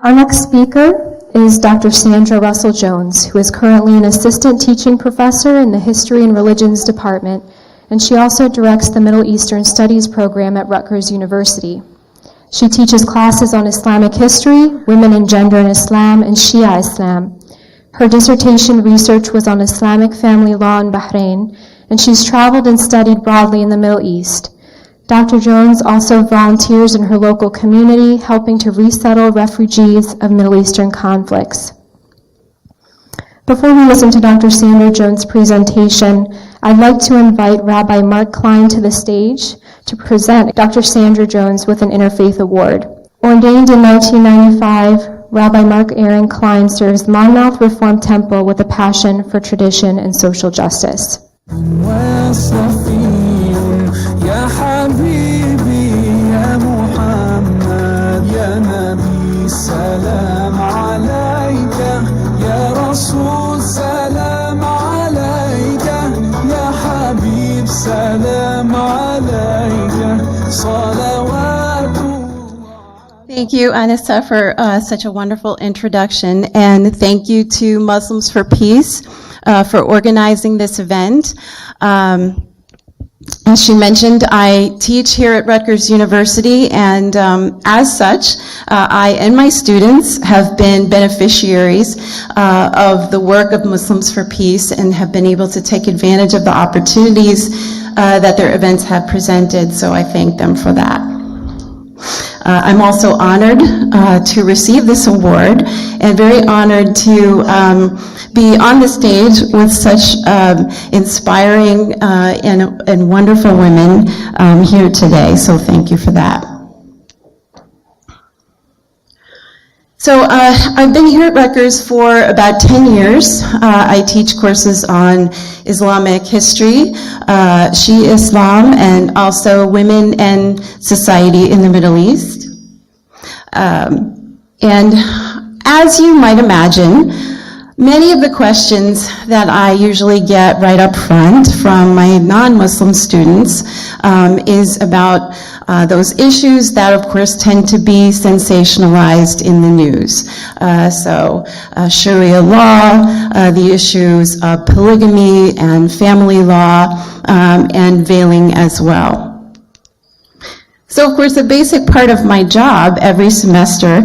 Our next speaker is Dr. Sandra Russell-Jones, who is currently an assistant teaching professor in the History and Religions Department, and she also directs the Middle Eastern Studies program at Rutgers University. She teaches classes on Islamic history, women and gender in Islam, and Shia Islam. Her dissertation research was on Islamic family law in Bahrain, and she's traveled and studied broadly in the Middle East. Dr. Jones also volunteers in her local community, helping to resettle refugees of Middle Eastern conflicts. Before we listen to Dr. Sandra Jones' presentation, I'd like to invite Rabbi Mark Klein to the stage to present Dr. Sandra Jones with an Interfaith Award. Ordained in 1995, Rabbi Mark Aaron Klein serves Monmouth Reformed Temple with a passion for tradition and social justice. يا حبيبي يا محمد يا نبي سلام عليك يا رسول سلام عليك يا حبيب سلام عليك صلوات. Thank you, Anissa, for such a wonderful introduction, and thank you to Muslims for Peace for organizing this event. As she mentioned, I teach here at Rutgers University, and as such, I and my students have been beneficiaries of the work of Muslims for Peace and have been able to take advantage of the opportunities that their events have presented, so I thank them for that. I'm also honored to receive this award and very honored to be on the stage with such inspiring and wonderful women here today. So thank you for that. So I've been here at Rutgers for about 10 years. I teach courses on Islamic history, Shia Islam, and also women and society in the Middle East. And as you might imagine, many of the questions that I usually get right up front from my non-Muslim students is about those issues that, of course, tend to be sensationalized in the news. So Sharia law, the issues of polygamy and family law, and veiling as well. So, of course, a basic part of my job every semester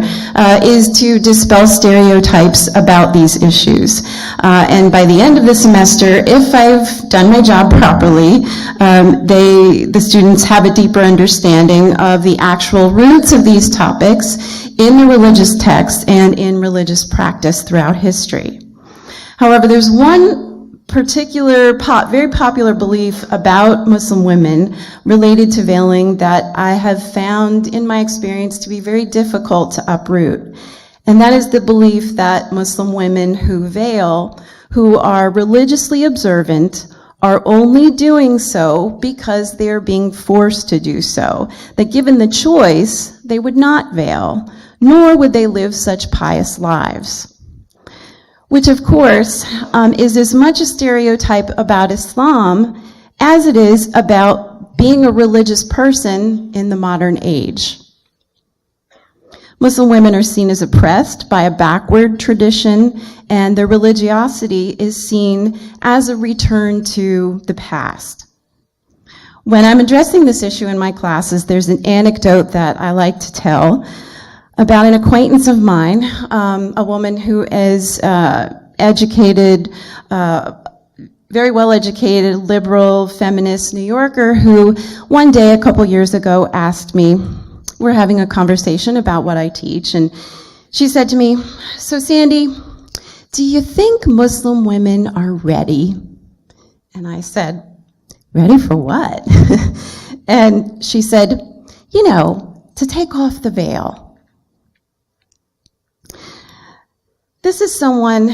is to dispel stereotypes about these issues. And by the end of the semester, if I've done my job properly, the students have a deeper understanding of the actual roots of these topics in the religious text and in religious practice throughout history. However, there's one particular very popular belief about Muslim women related to veiling that I have found in my experience to be very difficult to uproot. And that is the belief that Muslim women who veil, who are religiously observant, are only doing so because they are being forced to do so. That given the choice, they would not veil, nor would they live such pious lives. Which, of course, is as much a stereotype about Islam as it is about being a religious person in the modern age. Muslim women are seen as oppressed by a backward tradition, and their religiosity is seen as a return to the past. When I'm addressing this issue in my classes, there's an anecdote that I like to tell about an acquaintance of mine, a woman who is educated, very well-educated, liberal, feminist New Yorker who one day a couple years ago asked me, we're having a conversation about what I teach, and she said to me, so Sandy, do you think Muslim women are ready? And I said, ready for what? And she said, you know, to take off the veil. This is someone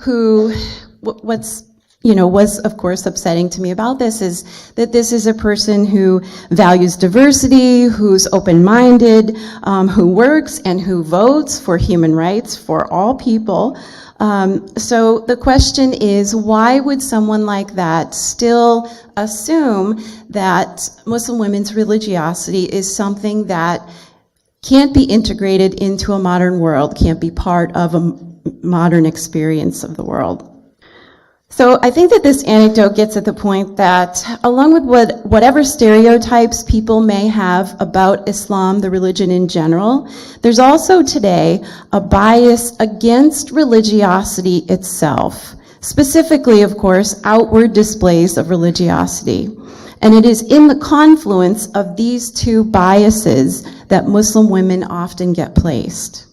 who, what's was of course upsetting to me about this is that this is a person who values diversity, who's open-minded, who works and who votes for human rights for all people. So the question is, why would someone like that still assume that Muslim women's religiosity is something that can't be integrated into a modern world, can't be part of a modern experience of the world? So I think that this anecdote gets at the point that along with whatever stereotypes people may have about Islam, the religion in general, there's also today a bias against religiosity itself. Specifically, of course, outward displays of religiosity. And it is in the confluence of these two biases that Muslim women often get placed.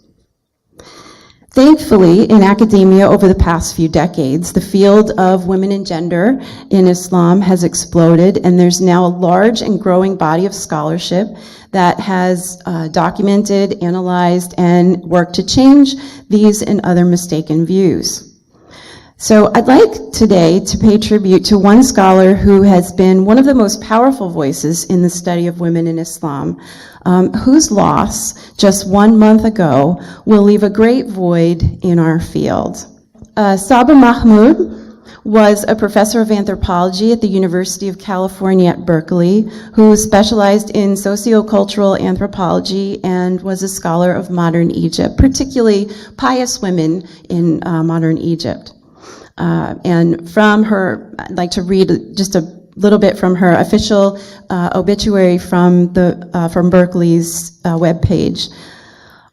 Thankfully, in academia over the past few decades, the field of women and gender in Islam has exploded, and there's now a large and growing body of scholarship that has documented, analyzed, and worked to change these and other mistaken views. So I'd like today to pay tribute to one scholar who has been one of the most powerful voices in the study of women in Islam, whose loss just 1 month ago will leave a great void in our field. Saba Mahmood was a professor of anthropology at the University of California at Berkeley, who specialized in sociocultural anthropology and was a scholar of modern Egypt, particularly pious women in modern Egypt. And from her, I'd like to read just a little bit from her official obituary from Berkeley's webpage.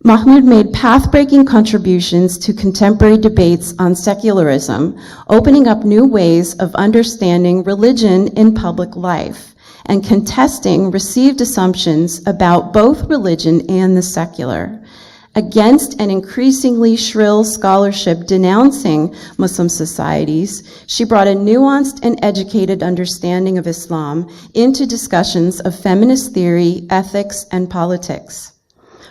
Mahmood made path-breaking contributions to contemporary debates on secularism, opening up new ways of understanding religion in public life, and contesting received assumptions about both religion and the secular. Against an increasingly shrill scholarship denouncing Muslim societies, she brought a nuanced and educated understanding of Islam into discussions of feminist theory, ethics, and politics.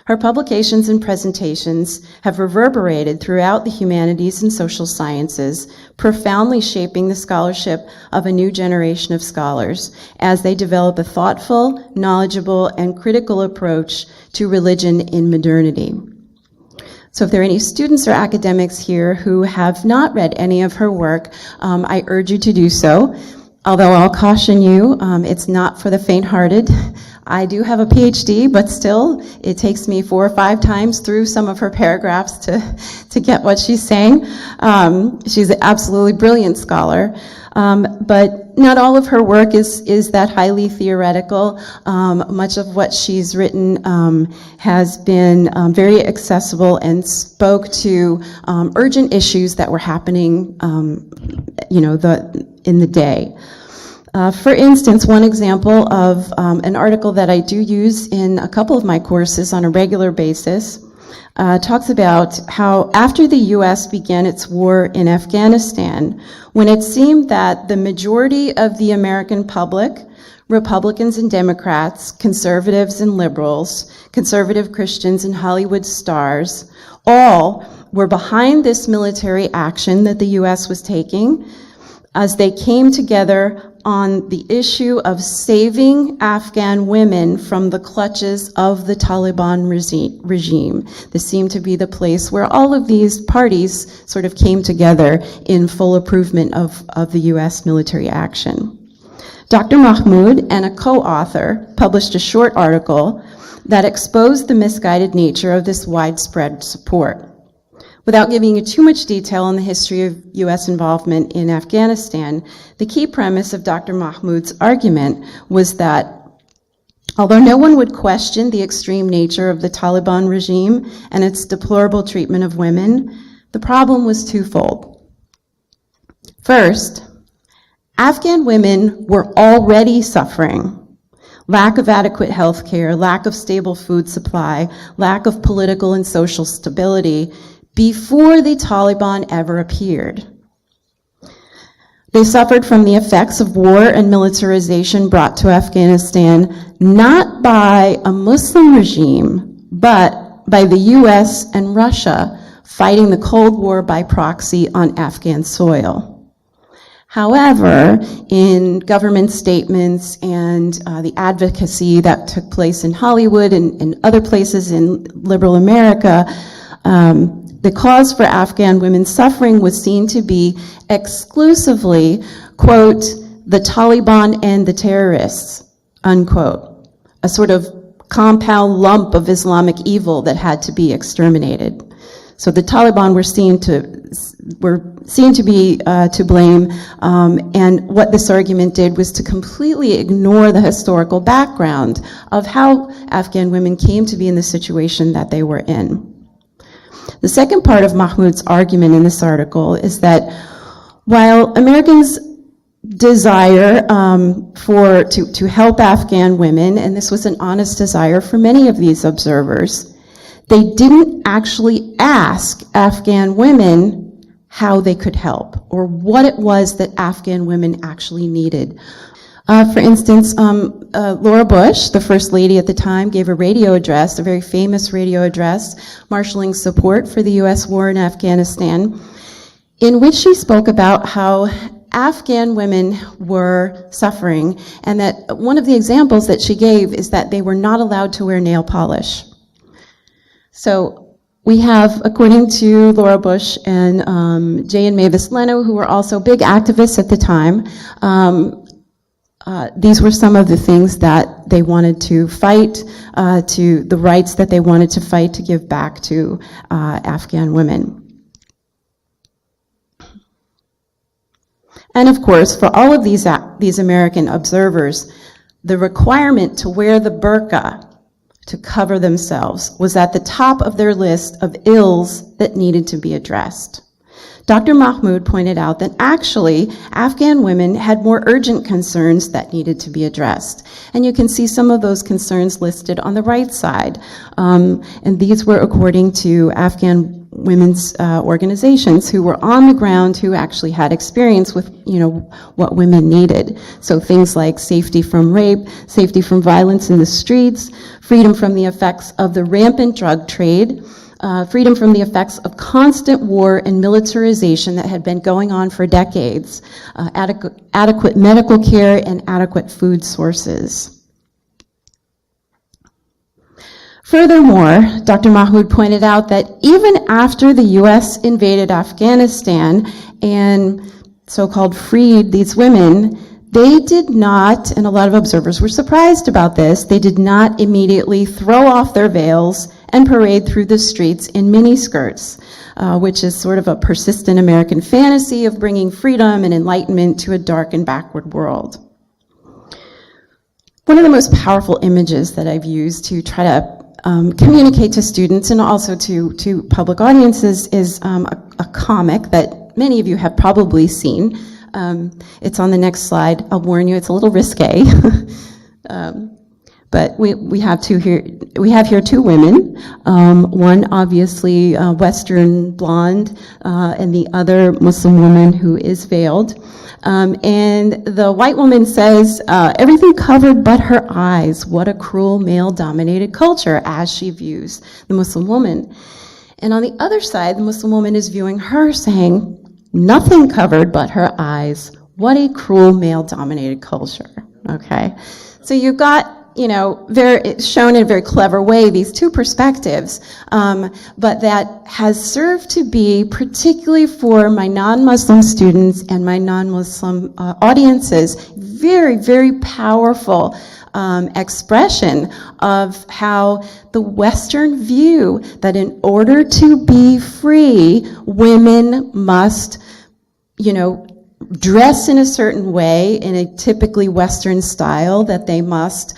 Her publications and presentations have reverberated throughout the humanities and social sciences, profoundly shaping the scholarship of a new generation of scholars as they develop a thoughtful, knowledgeable, and critical approach to religion in modernity. So if there are any students or academics here who have not read any of her work, I urge you to do so. Although I'll caution you, it's not for the faint-hearted. I do have a PhD, but still, it takes me 4 or 5 times through some of her paragraphs to get what she's saying. She's an absolutely brilliant scholar. But not all of her work is that highly theoretical. Much of what she's written has been very accessible and spoke to urgent issues that were happening, in the day. For instance, one example of an article that I do use in a couple of my courses on a regular basis talks about how after the U.S. began its war in Afghanistan, when it seemed that the majority of the American public, Republicans and Democrats, conservatives and liberals, conservative Christians and Hollywood stars, all were behind this military action that the U.S. was taking, as they came together on the issue of saving Afghan women from the clutches of the Taliban regime. This seemed to be the place where all of these parties sort of came together in full approval of the U.S. military action. Dr. Mahmood and a co-author published a short article that exposed the misguided nature of this widespread support. Without giving you too much detail on the history of U.S. involvement in Afghanistan, the key premise of Dr. Mahmood's argument was that although no one would question the extreme nature of the Taliban regime and its deplorable treatment of women, the problem was twofold. First, Afghan women were already suffering. Lack of adequate health care, lack of stable food supply, lack of political and social stability before the Taliban ever appeared. They suffered from the effects of war and militarization brought to Afghanistan not by a Muslim regime, but by the US and Russia fighting the Cold War by proxy on Afghan soil. However, in government statements and the advocacy that took place in Hollywood and other places in liberal America, the cause for Afghan women's suffering was seen to be exclusively, quote, the Taliban and the terrorists, unquote, a sort of compound lump of Islamic evil that had to be exterminated. So the Taliban were seen to be to blame, and what this argument did was to completely ignore the historical background of how Afghan women came to be in the situation that they were in. The second part of Mahmood's argument in this article is that while Americans' desire to help Afghan women, and this was an honest desire for many of these observers, they didn't actually ask Afghan women how they could help or what it was that Afghan women actually needed. For instance, Laura Bush, the first lady at the time, gave a radio address, a very famous radio address, marshaling support for the U.S. war in Afghanistan, in which she spoke about how Afghan women were suffering, and that one of the examples that she gave is that they were not allowed to wear nail polish. So we have, according to Laura Bush and Jay and Mavis Leno, who were also big activists at the time, these were some of the things that they wanted to fight, to the rights that they wanted to fight to give back to Afghan women. And of course, for all of these American observers, the requirement to wear the burqa, to cover themselves, was at the top of their list of ills that needed to be addressed. Dr. Mahmood pointed out that actually Afghan women had more urgent concerns that needed to be addressed. And you can see some of those concerns listed on the right side. And these were according to Afghan women's organizations who were on the ground, who actually had experience with, what women needed. So things like safety from rape, safety from violence in the streets, freedom from the effects of the rampant drug trade, freedom from the effects of constant war and militarization that had been going on for decades, adequate medical care, and adequate food sources. Furthermore, Dr. Mahmood pointed out that even after the U.S. invaded Afghanistan and so-called freed these women, they did not, and a lot of observers were surprised about this, they did not immediately throw off their veils and parade through the streets in miniskirts, which is sort of a persistent American fantasy of bringing freedom and enlightenment to a dark and backward world. One of the most powerful images that I've used to try to communicate to students and also to public audiences is a comic that many of you have probably seen. It's on the next slide. I'll warn you, it's a little risque. But we have here two women. One obviously Western blonde, and the other Muslim woman who is veiled. And the white woman says, everything covered but her eyes. What a cruel male-dominated culture, as she views the Muslim woman. And on the other side, the Muslim woman is viewing her saying, nothing covered but her eyes. What a cruel male-dominated culture. Okay, so you've got, it's shown in a very clever way, these two perspectives, but that has served to be, particularly for my non-Muslim students and my non-Muslim audiences, very, very powerful expression of how the Western view that in order to be free, women must, dress in a certain way, in a typically Western style, that they must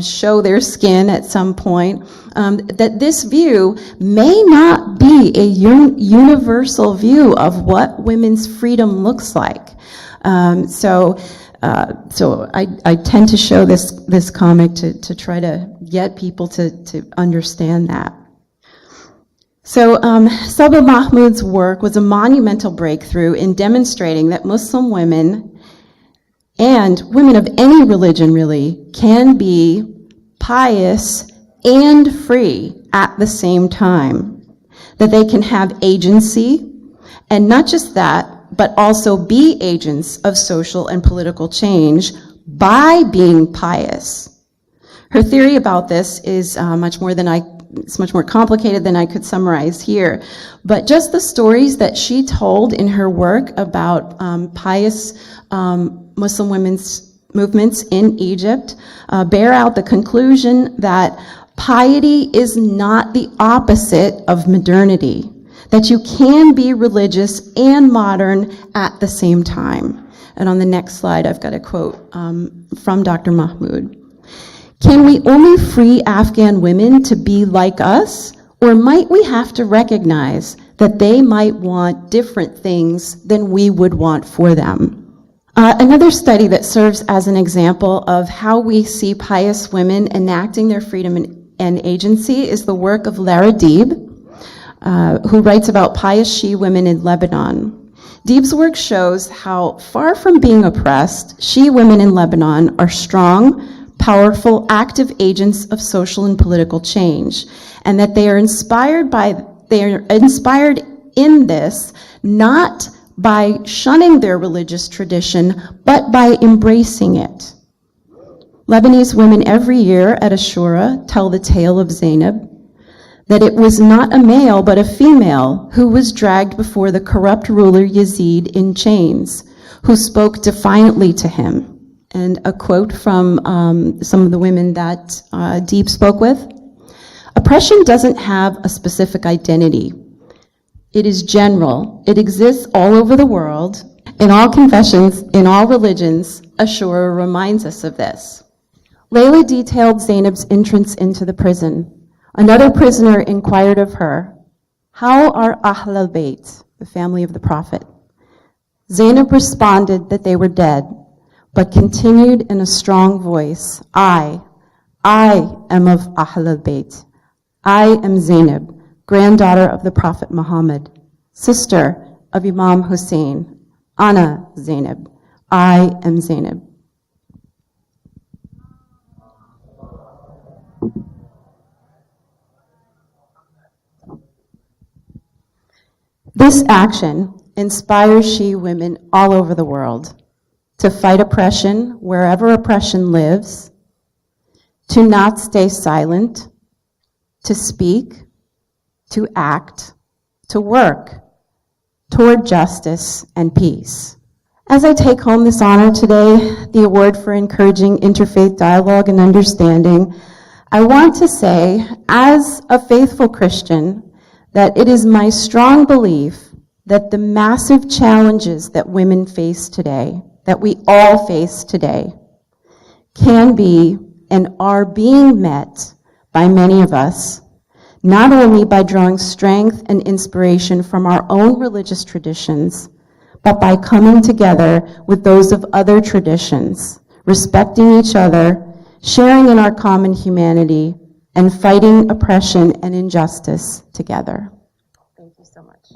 show their skin at some point, that this view may not be a universal view of what women's freedom looks like. So I tend to show this comic to try to get people to understand that. So Saba Mahmood's work was a monumental breakthrough in demonstrating that Muslim women, and women of any religion really, can be pious and free at the same time. That they can have agency, and not just that, but also be agents of social and political change by being pious. Her theory about this is it's much more complicated than I could summarize here. But just the stories that she told in her work about pious Muslim women's movements in Egypt bear out the conclusion that piety is not the opposite of modernity, that you can be religious and modern at the same time. And on the next slide, I've got a quote from Dr. Mahmood. Can we only free Afghan women to be like us, or might we have to recognize that they might want different things than we would want for them? Another study that serves as an example of how we see pious women enacting their freedom and agency is the work of Lara Deeb, who writes about pious Shia women in Lebanon. Deeb's work shows how, far from being oppressed, Shia women in Lebanon are strong, powerful, active agents of social and political change, and that they are inspired in this not by shunning their religious tradition, but by embracing it. Lebanese women every year at Ashura tell the tale of Zainab, that it was not a male but a female who was dragged before the corrupt ruler Yazid in chains, who spoke defiantly to him. And a quote from some of the women that Deeb spoke with. Oppression doesn't have a specific identity. It is general. It exists all over the world. In all confessions, in all religions, Ashura reminds us of this. Layla detailed Zainab's entrance into the prison. Another prisoner inquired of her, "How are Ahl al-Bayt, the family of the Prophet?" Zainab responded that they were dead, but continued in a strong voice, I am of Ahl al-Bayt. I am Zainab, granddaughter of the Prophet Muhammad, sister of Imam Hussein. Ana Zainab. I am Zainab. This action inspires Shia women all over the world to fight oppression wherever oppression lives, to not stay silent, to speak, to act, to work toward justice and peace. As I take home this honor today, the award for encouraging interfaith dialogue and understanding, I want to say, as a faithful Christian, that it is my strong belief that the massive challenges that women face today, that we all face today, can be and are being met by many of us, not only by drawing strength and inspiration from our own religious traditions, but by coming together with those of other traditions, respecting each other, sharing in our common humanity, and fighting oppression and injustice together. Thank you so much.